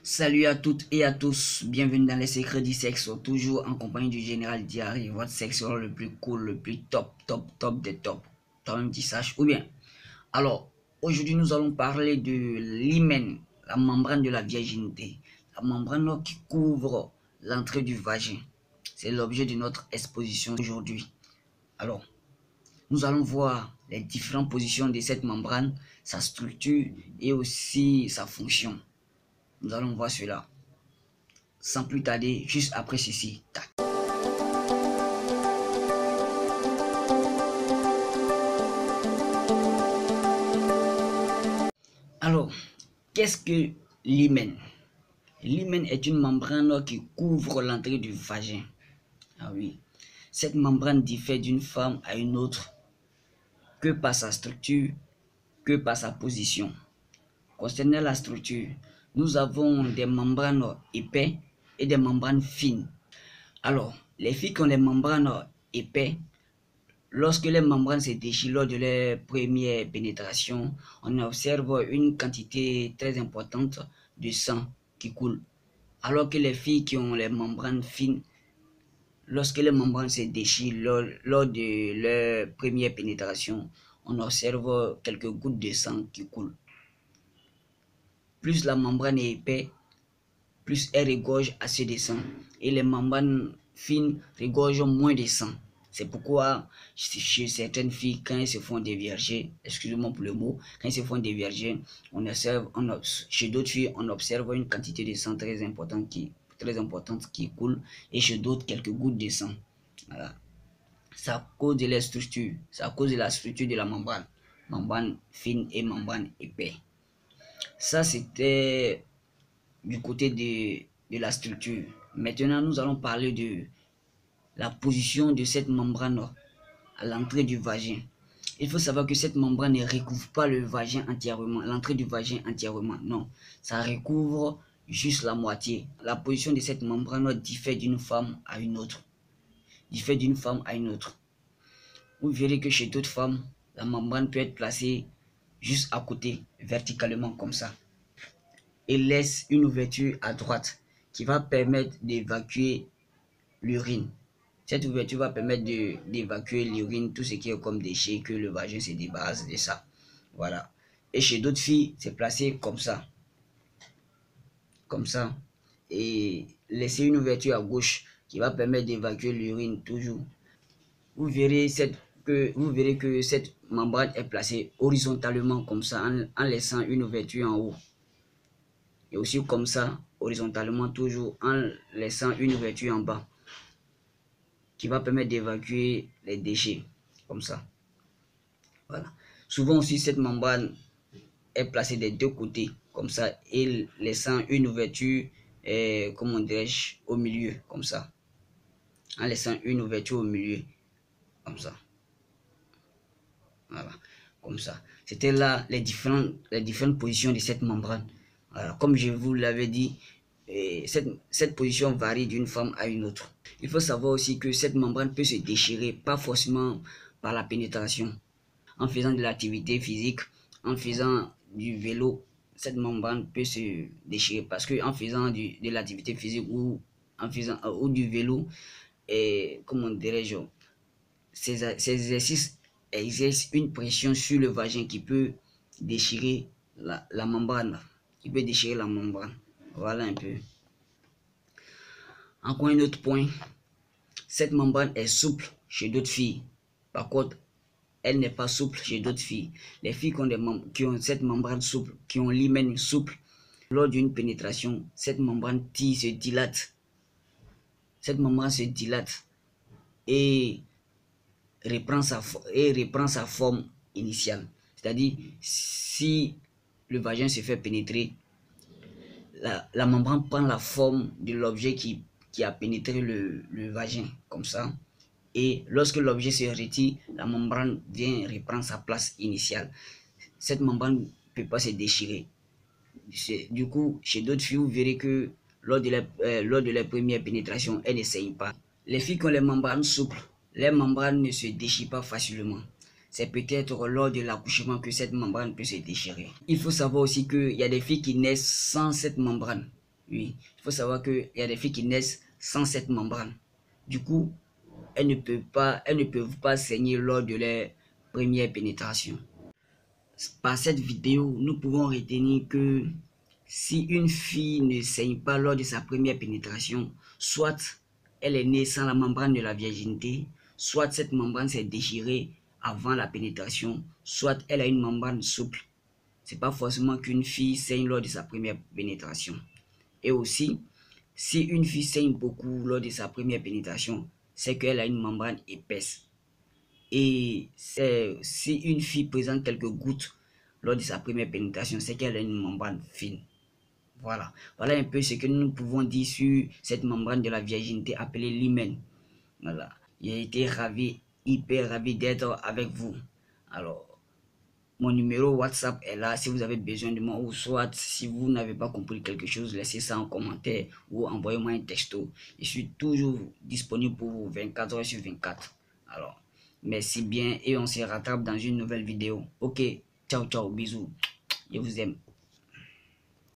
Salut à toutes et à tous, bienvenue dans les secrets du sexe, toujours en compagnie du général Diary, votre sexologue le plus cool, le plus top des tops, toi-même tu saches, ou bien. Alors, aujourd'hui nous allons parler de l'hymen, la membrane de la virginité, la membrane qui couvre l'entrée du vagin. C'est l'objet de notre exposition aujourd'hui. Alors, nous allons voir les différentes positions de cette membrane, sa structure et aussi sa fonction. Nous allons voir cela sans plus tarder, juste après ceci. Tac. Alors, qu'est-ce que l'hymen? L'hymen est une membrane qui couvre l'entrée du vagin. Ah oui. Cette membrane diffère d'une femme à une autre que par sa structure, que par sa position. Concernant la structure, nous avons des membranes épais et des membranes fines. Alors, les filles qui ont les membranes épais, lorsque les membranes se déchirent lors de leur première pénétration, on observe une quantité très importante de sang qui coule. Alors que les filles qui ont les membranes fines, lorsque les membranes se déchirent lors de leur première pénétration, on observe quelques gouttes de sang qui coulent. Plus la membrane est épaisse, plus elle regorge assez de sang. Et les membranes fines regorgent moins de sang. C'est pourquoi chez certaines filles, quand elles se font dévierger, excusez-moi pour le mot, quand elles se font dévierger, chez d'autres filles, on observe une quantité de sang très importante qui coule, et chez d'autres, quelques gouttes de sang. Voilà. C'est à cause de la structure, c'est à cause de la structure de la membrane fine et membrane épaisse. Ça, c'était du côté de la structure. Maintenant, nous allons parler de la position de cette membrane à l'entrée du vagin. Il faut savoir que cette membrane ne recouvre pas le vagin entièrement, l'entrée du vagin entièrement. Non, ça recouvre juste la moitié. La position de cette membrane diffère d'une femme à une autre. Diffère d'une femme à une autre. Vous verrez que chez d'autres femmes, la membrane peut être placée juste à côté, verticalement comme ça, et laisse une ouverture à droite qui va permettre d'évacuer l'urine. Cette ouverture va permettre d'évacuer l'urine, tout ce qui est comme déchets, que le vagin se débarrasse de ça. Voilà. Et chez d'autres filles, c'est placé comme ça. Comme ça. Et laisser une ouverture à gauche qui va permettre d'évacuer l'urine toujours. Vous verrez que cette membrane est placée horizontalement comme ça, en laissant une ouverture en haut. Et aussi comme ça, horizontalement toujours, en laissant une ouverture en bas, qui va permettre d'évacuer les déchets, comme ça. Voilà. Souvent aussi, cette membrane est placée des deux côtés, comme ça, et laissant une ouverture, comment dirais-je, au milieu, comme ça. En laissant une ouverture au milieu, comme ça. Voilà, comme ça. C'était là les différentes positions de cette membrane. Voilà, comme je vous l'avais dit, cette position varie d'une femme à une autre. Il faut savoir aussi que cette membrane peut se déchirer, pas forcément par la pénétration. En faisant de l'activité physique, en faisant du vélo, cette membrane peut se déchirer parce que en faisant de l'activité physique ou en faisant ou du vélo, et comment dirais-je, ces exercices exercent une pression sur le vagin qui peut déchirer la membrane, qui peut déchirer la membrane. Voilà un peu. Encore un autre point, cette membrane est souple chez d'autres filles. Par contre, elle n'est pas souple chez d'autres filles. Les filles qui ont cette membrane souple, qui ont l'hymen souple, lors d'une pénétration, cette membrane se dilate. Cette membrane se dilate et reprend sa forme initiale. C'est-à-dire, si le vagin se fait pénétrer, la membrane prend la forme de l'objet qui a pénétré le vagin, comme ça. Et lorsque l'objet se retire, la membrane vient reprendre sa place initiale. Cette membrane ne peut pas se déchirer. Du coup, chez d'autres filles, vous verrez que lors de la première pénétration, elles ne saignent pas. Les filles qui ont les membranes souples, les membranes ne se déchirent pas facilement. C'est peut-être lors de l'accouchement que cette membrane peut se déchirer. Il faut savoir aussi qu'il y a des filles qui naissent sans cette membrane. Oui, il faut savoir qu'il y a des filles qui naissent sans cette membrane. Du coup, elles ne peuvent pas saigner lors de leur première pénétration. Par cette vidéo, nous pouvons retenir que si une fille ne saigne pas lors de sa première pénétration, soit elle est née sans la membrane de la virginité, soit cette membrane s'est déchirée avant la pénétration, soit elle a une membrane souple. C'est pas forcément qu'une fille saigne lors de sa première pénétration. Et aussi, si une fille saigne beaucoup lors de sa première pénétration, c'est qu'elle a une membrane épaisse. Et si une fille présente quelques gouttes lors de sa première pénétration, c'est qu'elle a une membrane fine. Voilà. Voilà un peu ce que nous pouvons dire sur cette membrane de la virginité appelée l'hymen. Voilà. J'ai été ravi, hyper ravi d'être avec vous. Alors, mon numéro WhatsApp est là si vous avez besoin de moi, ou soit si vous n'avez pas compris quelque chose, laissez ça en commentaire ou envoyez-moi un texto. Je suis toujours disponible pour vous 24 heures sur 24. Alors, merci bien et on se rattrape dans une nouvelle vidéo. Ok, ciao ciao, bisous. Je vous aime.